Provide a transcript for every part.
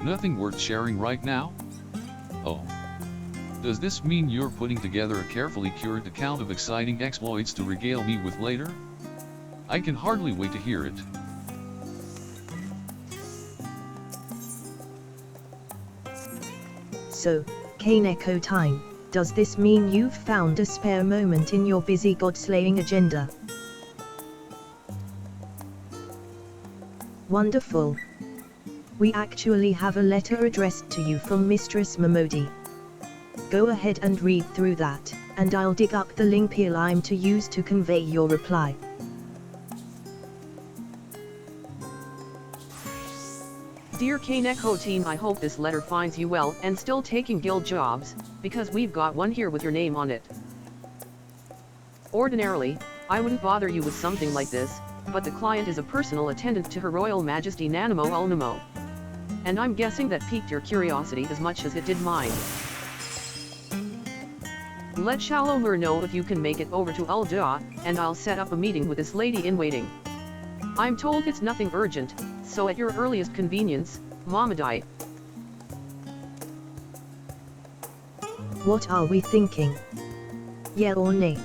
Nothing worth sharing right now? Oh. Does this mean you're putting together a carefully curated account of exciting exploits to regale me with later? I can hardly wait to hear it. So, Kaneko time, does this mean you've found a spare moment in your busy god-slaying agenda? Wonderful. We actually have a letter addressed to you from Mistress Momodi. Go ahead and read through that, and I'll dig up the link I'm to use to convey your reply. Dear Kaneko team, I hope this letter finds you well and still taking guild jobs, because we've got one here with your name on it. Ordinarily, I wouldn't bother you with something like this, but the client is a personal attendant to Her Royal Majesty Nanamo Ul Namo. And I'm guessing that piqued your curiosity as much as it did mine. Let Shalomur know if you can make it over to Ul'dah, and I'll set up a meeting with this lady in waiting. I'm told it's nothing urgent, so at your earliest convenience, Momodi. What are we thinking? Yeah or nay?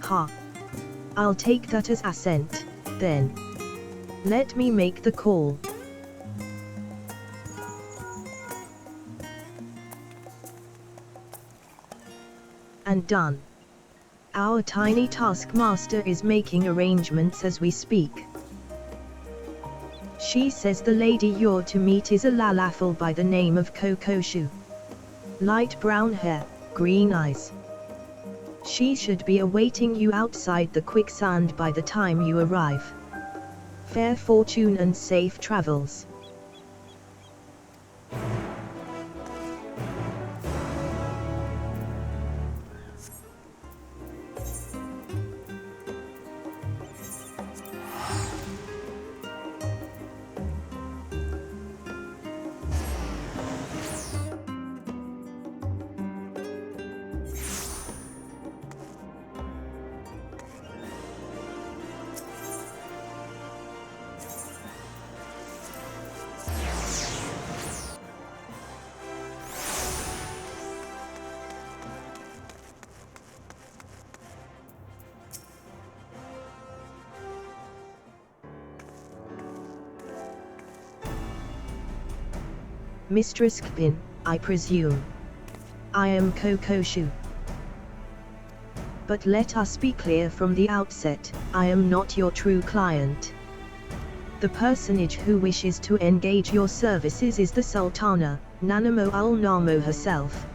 Ha. I'll take that as assent, then. Let me make the call. And done. Our tiny taskmaster is making arrangements as we speak. She says the lady you're to meet is a lalafel by the name of Kokoshu. Light brown hair, green eyes. She should be awaiting you outside the quicksand by the time you arrive. Fair fortune and safe travels. Mistress Kpin, I presume. I am Kokoshu. But let us be clear from the outset, I am not your true client. The personage who wishes to engage your services is the Sultana, Nanamo Ul Namo herself.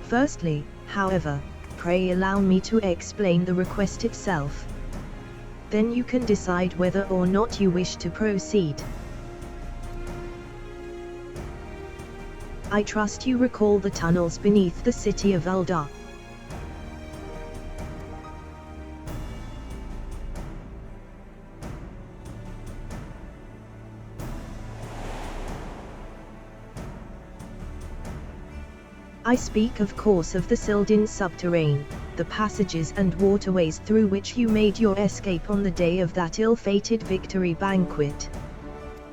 Firstly, however, pray allow me to explain the request itself. Then you can decide whether or not you wish to proceed. I trust you recall the tunnels beneath the city of Ul'dah. I speak of course of the Sil'dihn Subterrane, the passages and waterways through which you made your escape on the day of that ill-fated victory banquet.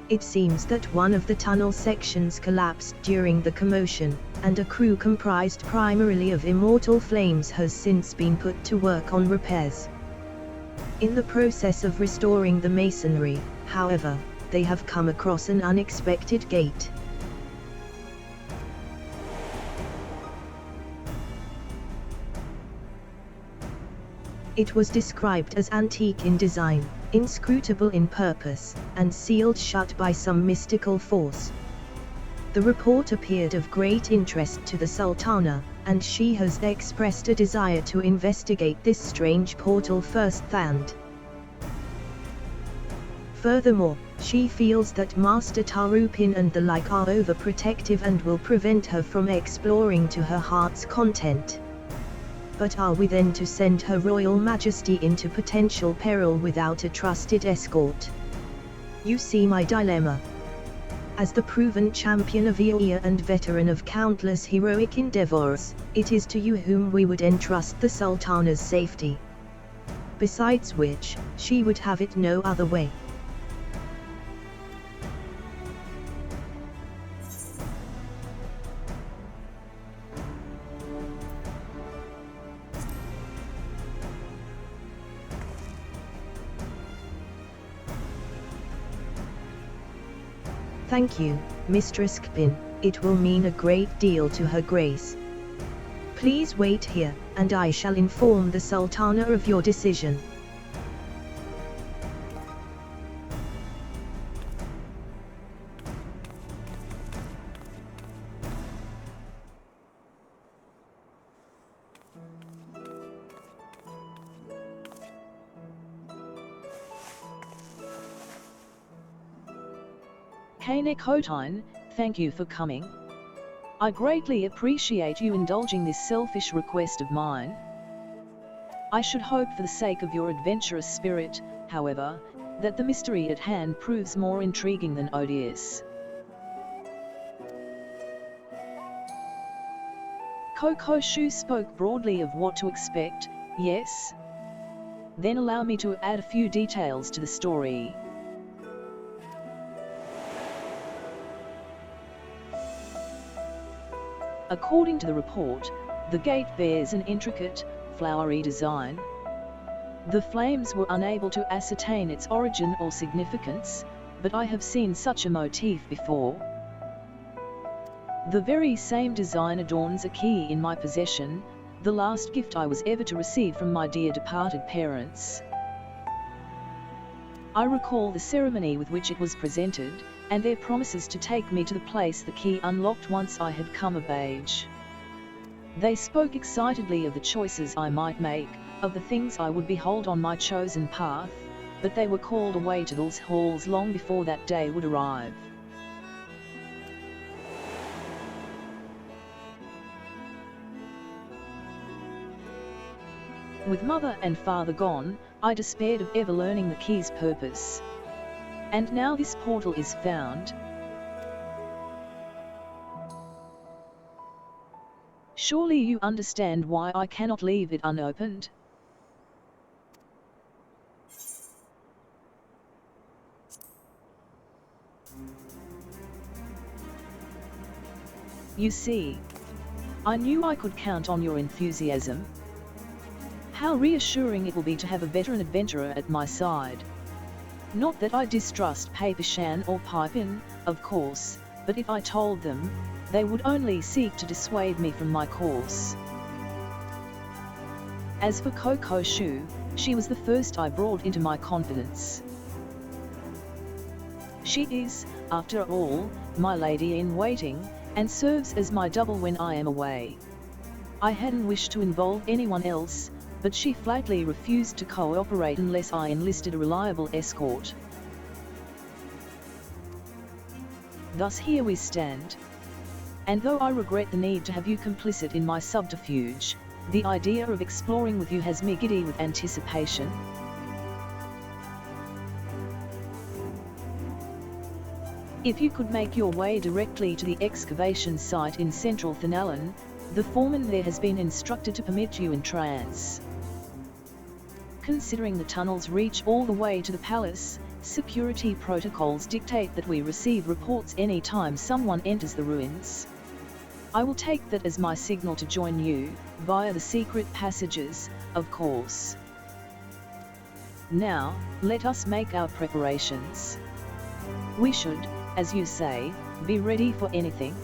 It seems that one of the tunnel sections collapsed during the commotion, and a crew comprised primarily of immortal flames has since been put to work on repairs. In the process of restoring the masonry, however, they have come across an unexpected gate. It was described as antique in design, inscrutable in purpose, and sealed shut by some mystical force. The report appeared of great interest to the Sultana, and she has expressed a desire to investigate this strange portal firsthand. Furthermore, she feels that Master Tarupin and the like are overprotective and will prevent her from exploring to her heart's content. But are we then to send Her Royal Majesty into potential peril without a trusted escort? You see my dilemma. As the proven champion of Eoia and veteran of countless heroic endeavors, it is to you whom we would entrust the Sultana's safety. Besides which, she would have it no other way. Thank you, Mistress Kpin, it will mean a great deal to Her Grace. Please wait here, and I shall inform the Sultana of your decision. Kainek Hotine, thank you for coming. I greatly appreciate you indulging this selfish request of mine. I should hope for the sake of your adventurous spirit, however, that the mystery at hand proves more intriguing than odious. Koko Shu spoke broadly of what to expect, yes? Then allow me to add a few details to the story. According to the report, the gate bears an intricate, flowery design. The flames were unable to ascertain its origin or significance, but I have seen such a motif before. The very same design adorns a key in my possession, the last gift I was ever to receive from my dear departed parents. I recall the ceremony with which it was presented, and their promises to take me to the place the key unlocked once I had come of age. They spoke excitedly of the choices I might make, of the things I would behold on my chosen path, but they were called away to those halls long before that day would arrive. With mother and father gone, I despaired of ever learning the key's purpose. And now this portal is found. Surely you understand why I cannot leave it unopened? You see, I knew I could count on your enthusiasm. How reassuring it will be to have a veteran adventurer at my side. Not that I distrust Papershan or Pipin, of course, but if I told them, they would only seek to dissuade me from my course. As for Koko Shu, she was the first I brought into my confidence. She is, after all, my lady-in-waiting, and serves as my double when I am away. I hadn't wished to involve anyone else, but she flatly refused to cooperate unless I enlisted a reliable escort. Thus here we stand. And though I regret the need to have you complicit in my subterfuge, the idea of exploring with you has me giddy with anticipation. If you could make your way directly to the excavation site in central Thanalan, the foreman there has been instructed to permit you entrance. Considering the tunnels reach all the way to the palace, security protocols dictate that we receive reports any time someone enters the ruins. I will take that as my signal to join you, via the secret passages, of course. Now, let us make our preparations. We should, as you say, be ready for anything.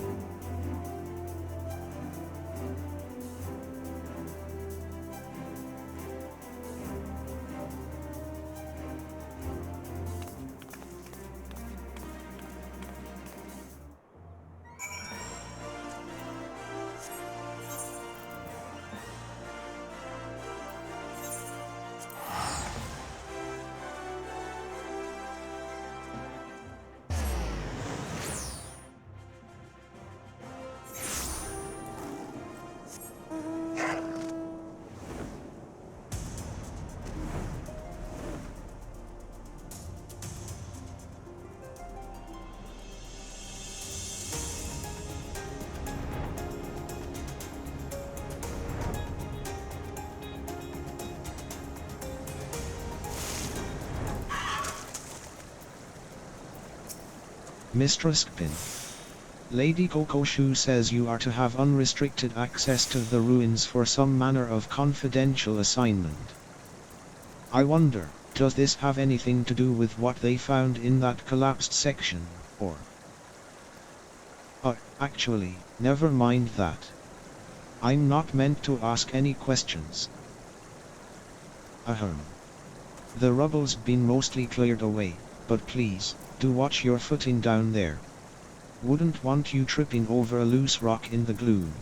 Mistress Pin. Lady Kokoshu says you are to have unrestricted access to the ruins for some manner of confidential assignment. I wonder, does this have anything to do with what they found in that collapsed section, or... actually, never mind that. I'm not meant to ask any questions. Ahem. The rubble's been mostly cleared away, but please, do watch your footing down there. Wouldn't want you tripping over a loose rock in the gloom.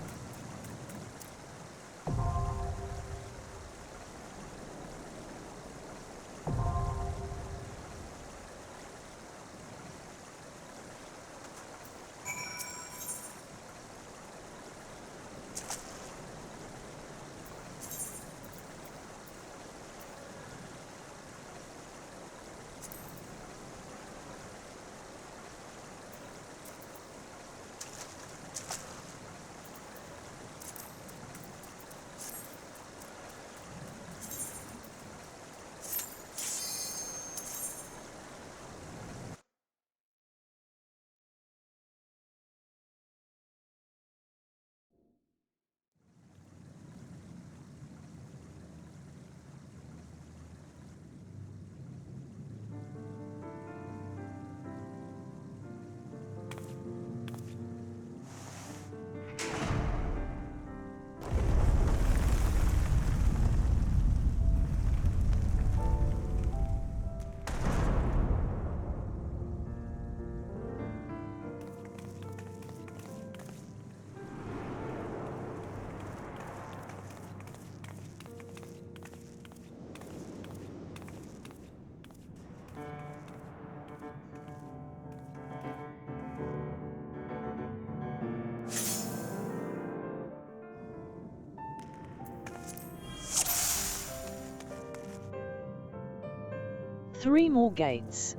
Three more gates.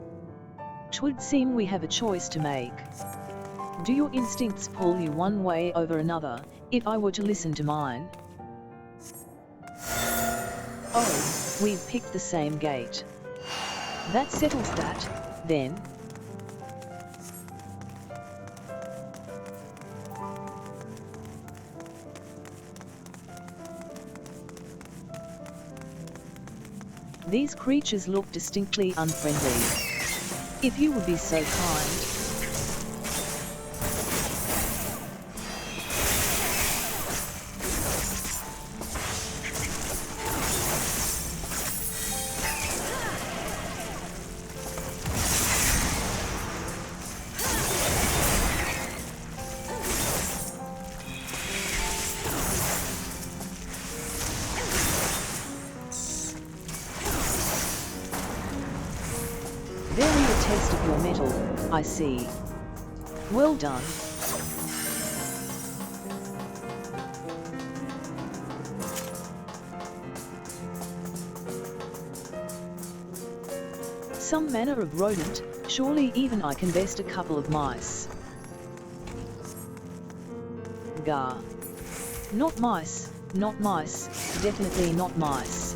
'Twould seem we have a choice to make. Do your instincts pull you one way over another, if I were to listen to mine? Oh, we've picked the same gate. That settles that, then. These creatures look distinctly unfriendly. If you would be so kind. Very a test of your mettle, I see. Well done. Some manner of rodent, surely even I can best a couple of mice. Gah. Not mice, definitely not mice.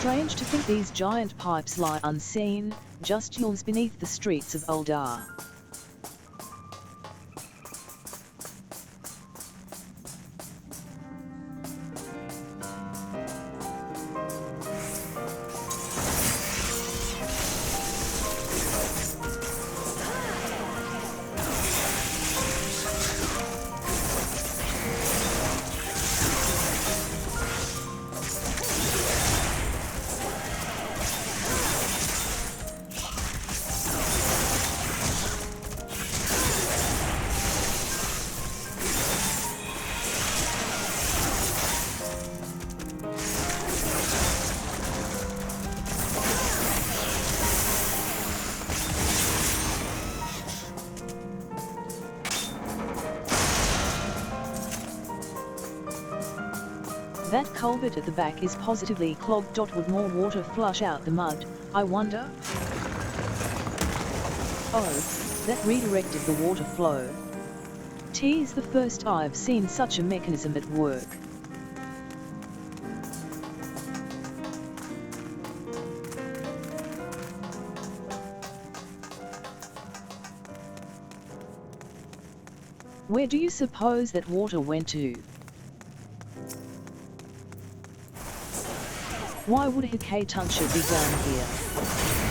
Strange to think these giant pipes lie unseen, just yawns beneath the streets of Ul'dah. That culvert at the back is positively clogged. Would more water flush out the mud, I wonder? Oh, that redirected the water flow. T''s the first I've seen such a mechanism at work. Where do you suppose that water went to? Why would Hakatuncha be down here?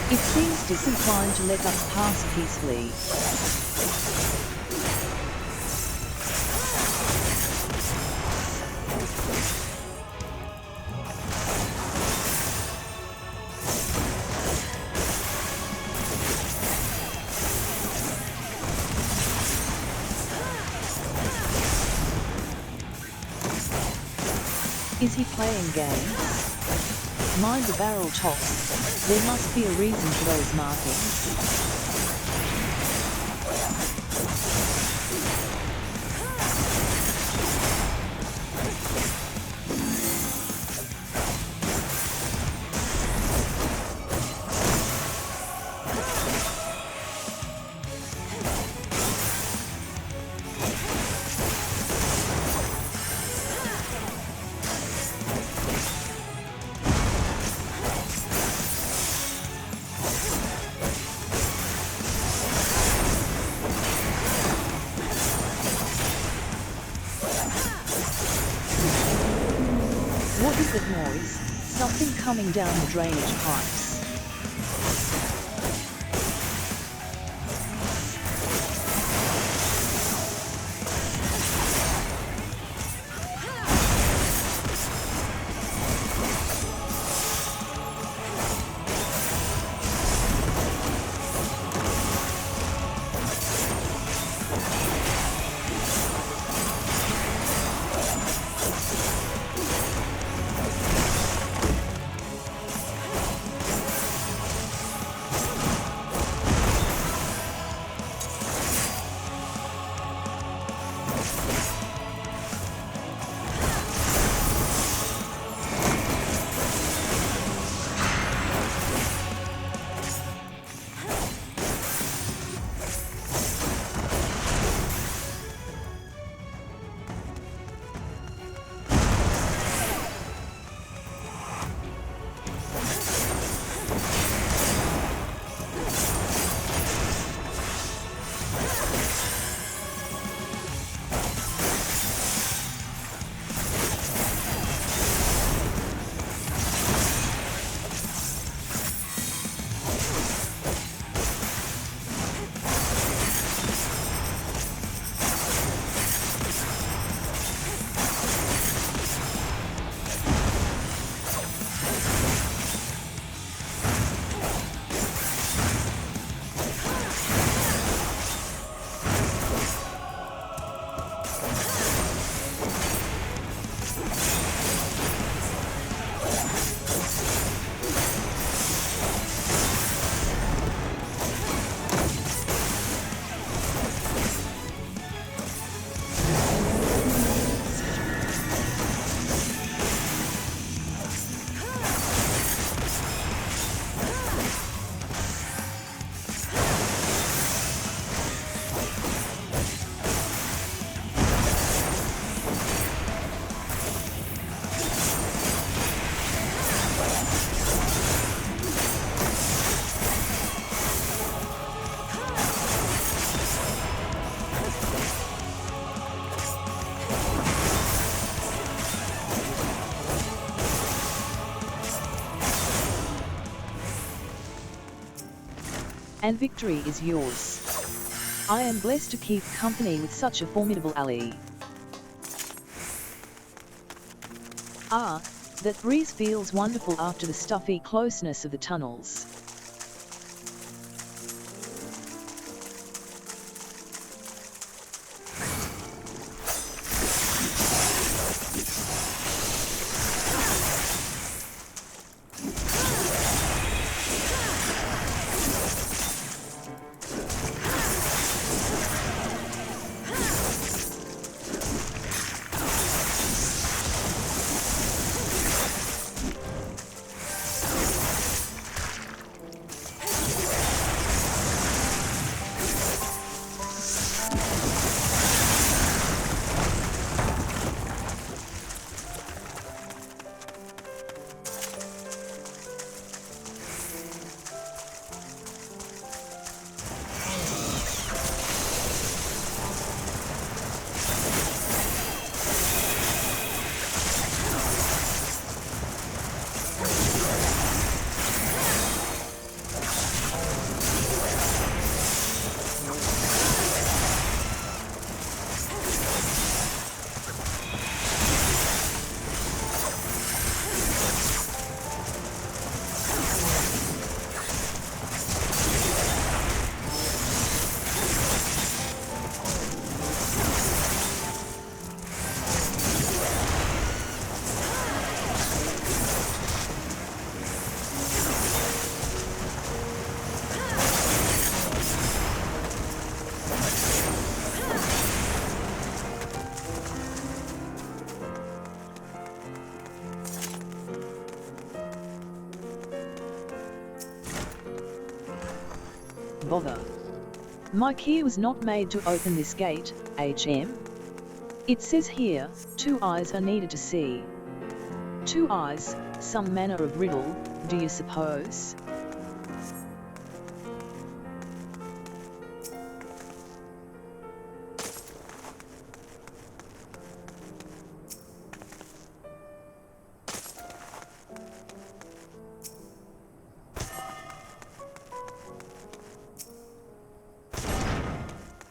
It seems disinclined to let us pass peacefully. Is he playing games? Mind the barrel toss. There must be a reason for those markings. What is that noise? Something coming down the drainage pipes. And victory is yours. I am blessed to keep company with such a formidable ally. Ah, that breeze feels wonderful after the stuffy closeness of the tunnels. bother. My key was not made to open this gate, HM. It says here, 2 eyes are needed to see. 2 eyes, some manner of riddle, do you suppose?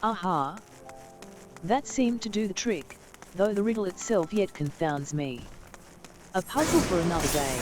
Aha! That seemed to do the trick, though the riddle itself yet confounds me. A puzzle for another day.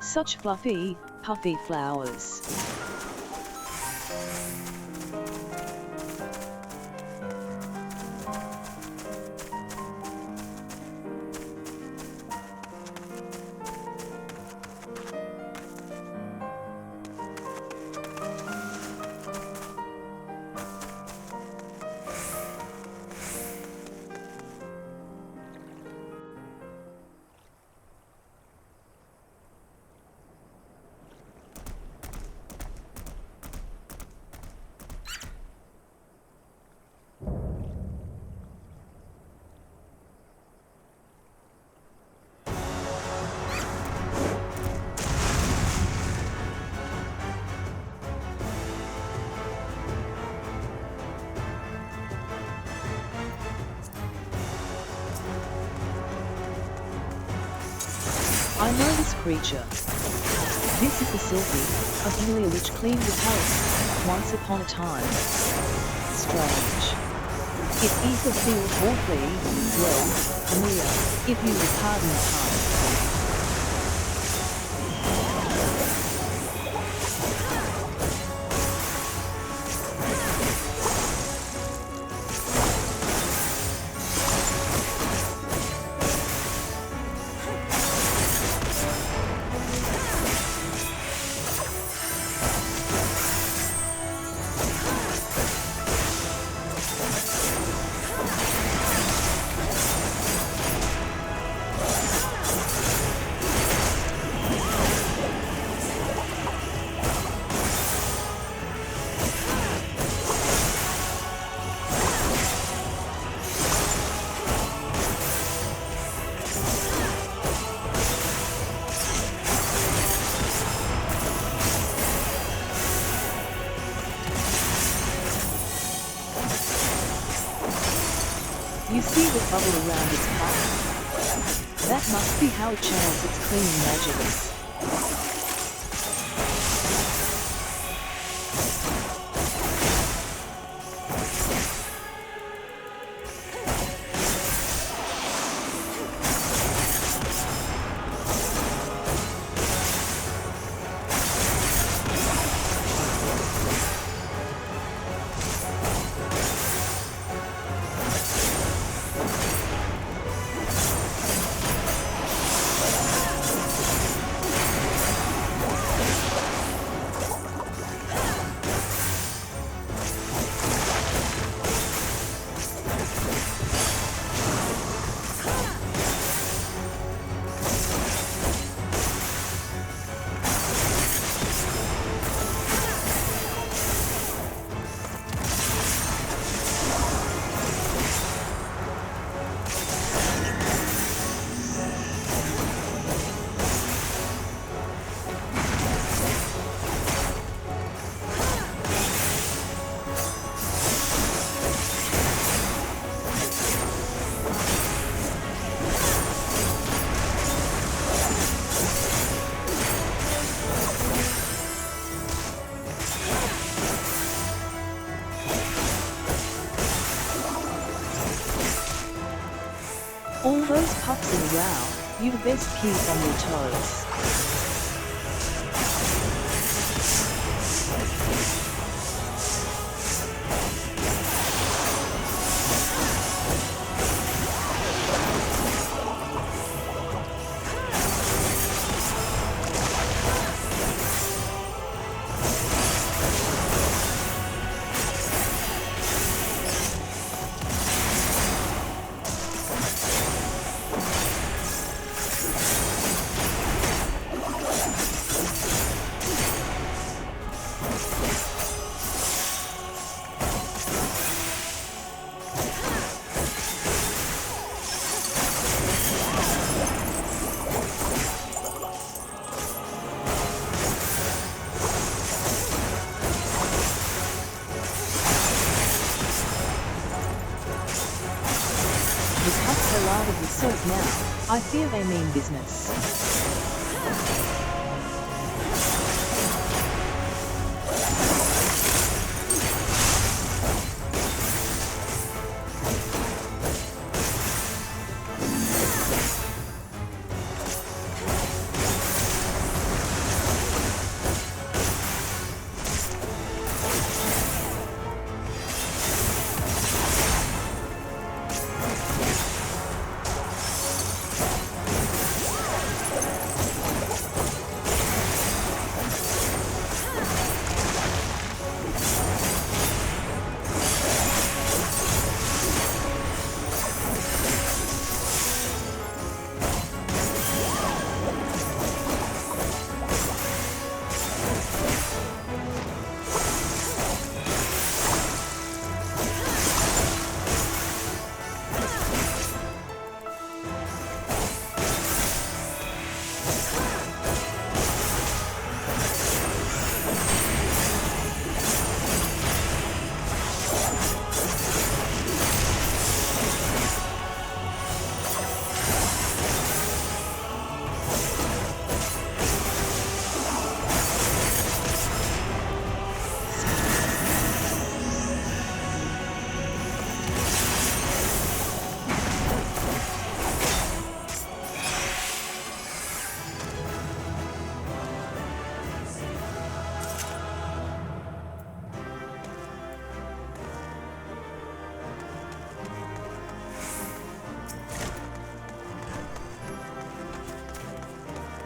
Such fluffy, puffy flowers. I know this creature. This is the Sil'dih, a familiar which cleaned the palace, once upon a time. Strange. It either feels awfully, well, familiar, if you will pardon the pun. You see the bubble around its cup? That must be how it channels its cleaning magics. silly row, you the best keep on your toes. The cups are larded with salt now, I fear they mean business.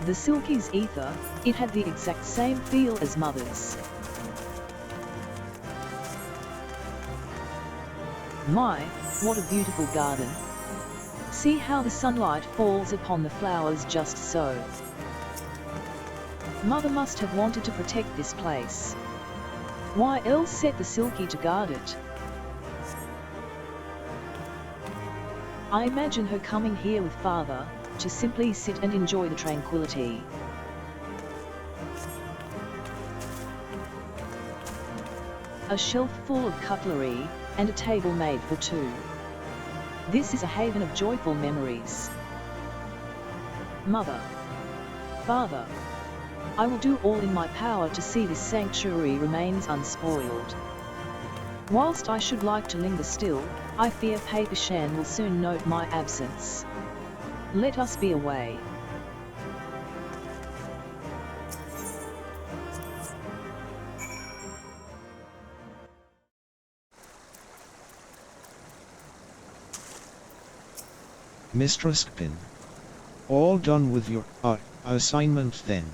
The Sil'dih's ether, it had the exact same feel as Mother's. My, what a beautiful garden. See how the sunlight falls upon the flowers just so. Mother must have wanted to protect this place. Why else set the Sil'dih to guard it? I imagine her coming here with Father, to simply sit and enjoy the tranquility. A shelf full of cutlery, and a table made for two. This is a haven of joyful memories. Mother, Father, I will do all in my power to see this sanctuary remains unspoiled. Whilst I should like to linger still, I fear Papishan will soon note my absence. Let us be away. Mistress Pin. All done with your assignment then.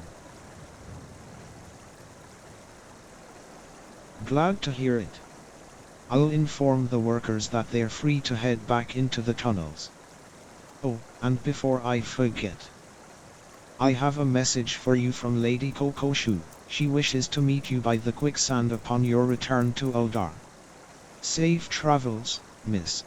Glad to hear it. I'll inform the workers that they're free to head back into the tunnels. Oh, and before I forget, I have a message for you from Lady Kokoshu. She wishes to meet you by the quicksand upon your return to Eldar. Safe travels, miss.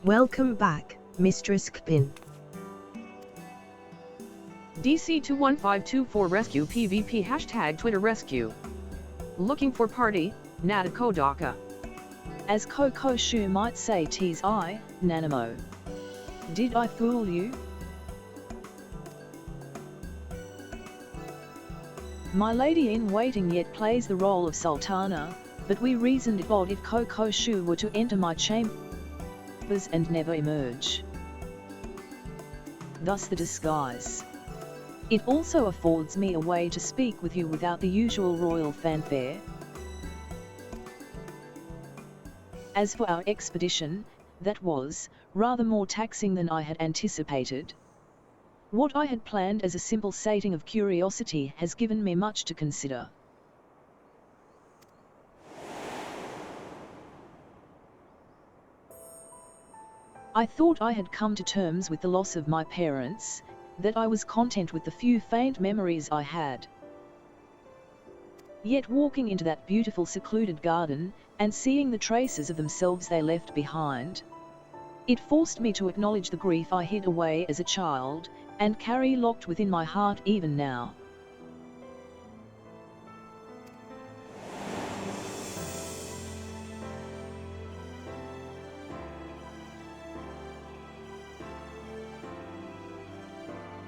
Welcome back, Mistress Kpin. DC 21524 Rescue PvP # Twitter Rescue. Looking for party, Nadakodaka. As Coco Shu might say, "'Tis I, Nanamo. Did I fool you?" My lady in waiting yet plays the role of Sultana, but we reasoned it odd if Coco Shu were to enter my chambers and never emerge. Thus the disguise. It also affords me a way to speak with you without the usual royal fanfare. As for our expedition, that was rather more taxing than I had anticipated. What I had planned as a simple sating of curiosity has given me much to consider. I thought I had come to terms with the loss of my parents, that I was content with the few faint memories I had. Yet walking into that beautiful secluded garden, and seeing the traces of themselves they left behind, it forced me to acknowledge the grief I hid away as a child, and carry locked within my heart even now.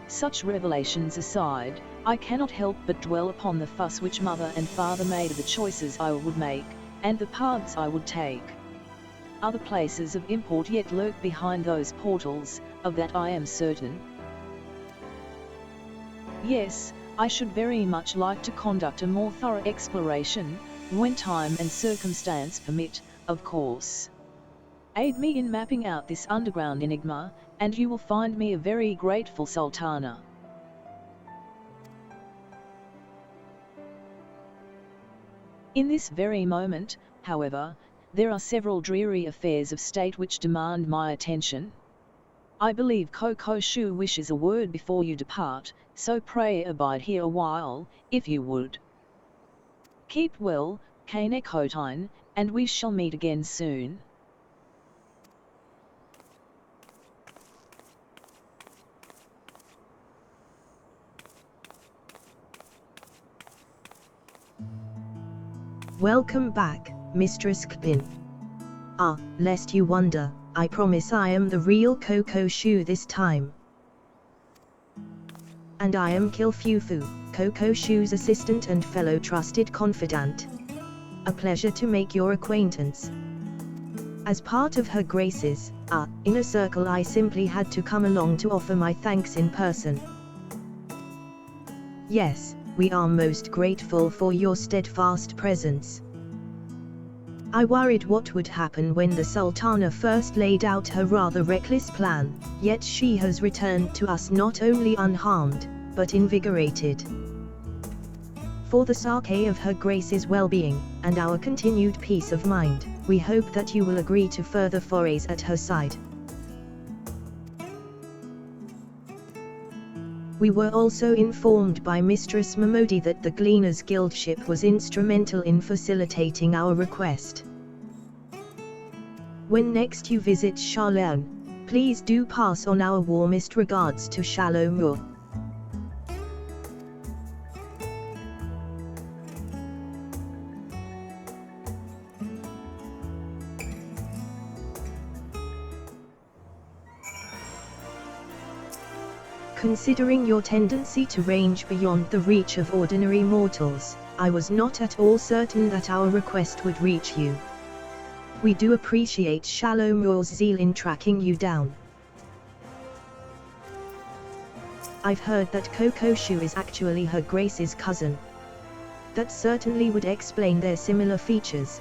Such revelations aside, I cannot help but dwell upon the fuss which mother and father made of the choices I would make, and the paths I would take. Other places of import yet lurk behind those portals, of that I am certain. Yes, I should very much like to conduct a more thorough exploration, when time and circumstance permit, of course. Aid me in mapping out this underground enigma, and you will find me a very grateful Sultana. In this very moment, however, there are several dreary affairs of state which demand my attention. I believe Coco Shu wishes a word before you depart, so pray abide here a while, if you would. Keep well, Kane Kotine, and we shall meet again soon. Welcome back, Mistress Kpin. Ah, lest you wonder, I promise I am the real Coco Shu this time. And I am Kilfufu, Coco Shu's assistant and fellow trusted confidant. A pleasure to make your acquaintance. As part of Her Grace's inner circle, I simply had to come along to offer my thanks in person. Yes, we are most grateful for your steadfast presence. I worried what would happen when the Sultana first laid out her rather reckless plan, yet she has returned to us not only unharmed, but invigorated. For the sake of Her Grace's well-being, and our continued peace of mind, we hope that you will agree to further forays at her side. We were also informed by Mistress Momodi that the Gleaners Guild ship was instrumental in facilitating our request. When next you visit Sil'dih, please do pass on our warmest regards to Shalomur. Considering your tendency to range beyond the reach of ordinary mortals, I was not at all certain that our request would reach you. We do appreciate Shalomur's zeal in tracking you down. I've heard that Coco Shu is actually Her Grace's cousin. That certainly would explain their similar features.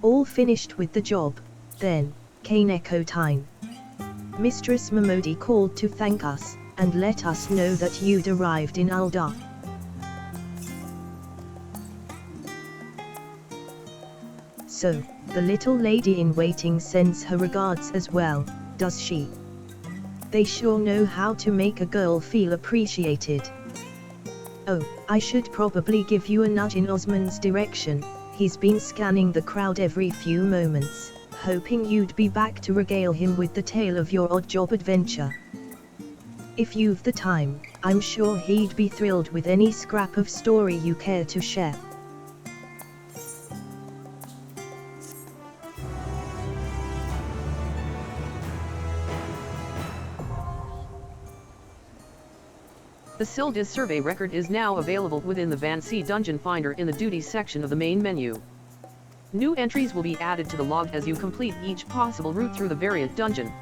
All finished with the job, then, Kane echo time. Mistress Momodi called to thank us, and let us know that you'd arrived in Ul'dah. So, the little lady-in-waiting sends her regards as well, does she? They sure know how to make a girl feel appreciated. Oh, I should probably give you a nudge in Osman's direction. He's been scanning the crowd every few moments, hoping you'd be back to regale him with the tale of your odd job adventure. If you've the time, I'm sure he'd be thrilled with any scrap of story you care to share. The Sil'dih survey record is now available within the Van'Si Dungeon Finder in the Duties section of the main menu. New entries will be added to the log as you complete each possible route through the variant dungeon.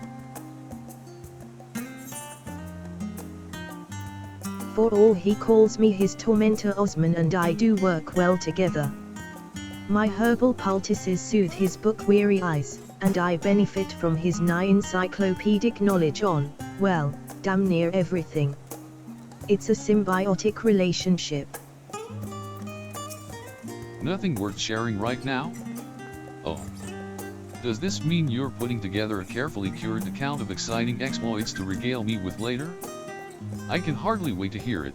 For all he calls me his tormentor, Osman and I do work well together. My herbal poultices soothe his book-weary eyes, and I benefit from his nigh encyclopedic knowledge on, well, damn near everything. It's a symbiotic relationship. Nothing worth sharing right now? Oh. Does this mean you're putting together a carefully curated account of exciting exploits to regale me with later? I can hardly wait to hear it.